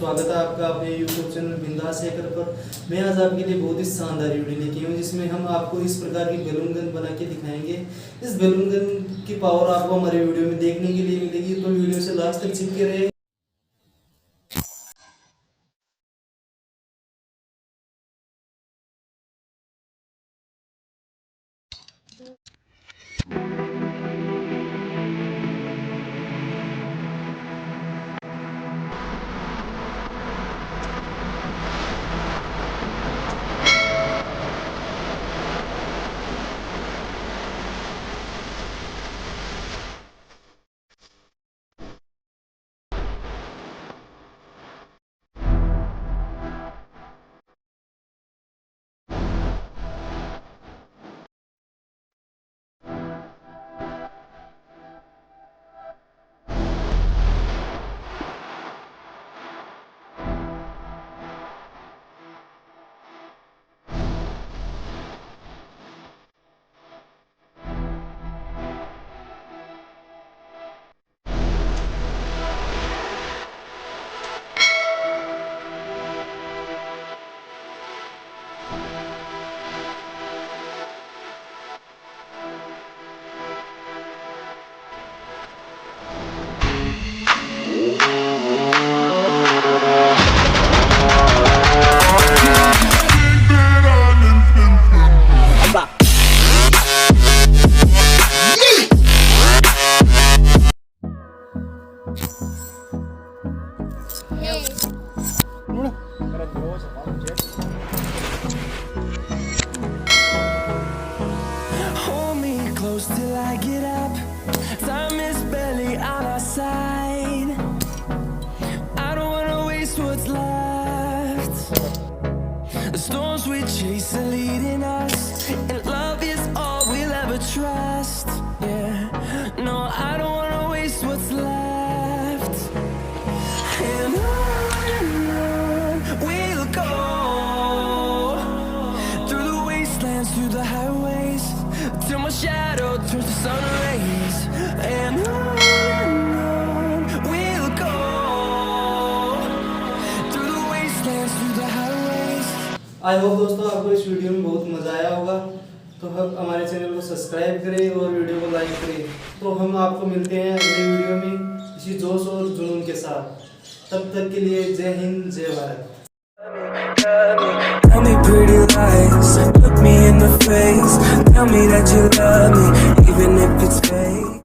स्वागत है आपका अपने YouTube चैनल बिंदास हैकर पर। मैं आज आपके लिए बहुत ही शानदार वीडियो लेके हूँ जिसमें हम आपको इस प्रकार की बैलून गन बना के दिखाएंगे। इस बैलून गन की पावर आपको हमारे वीडियो में देखने के लिए मिलेगी, तो वीडियो से लास्ट तक चिपके रहे। Hold me close till I get up. Time is barely on our side. I don't wanna waste what's left. The storms we chase are leading us, and love is all we'll ever trust. Yeah, no, I don't wanna waste what's left. And on we'll go, through the wastelands, through the highways, till my shadow turns to sun rays. And on we'll go, through the wastelands, through the highways. I hope दोस्तों आपको इस video में बहुत मजा आया होगा। तो हम हमारे चैनल को सब्सक्राइब करें और वीडियो को लाइक करें। तो हम आपको मिलते हैं अगले वीडियो में इसी जोश और जुनून के साथ। तब तक के लिए जय हिंद, जय Bharat. Tell me pretty lies, look me in the face, tell me that you love me, even if it's fake.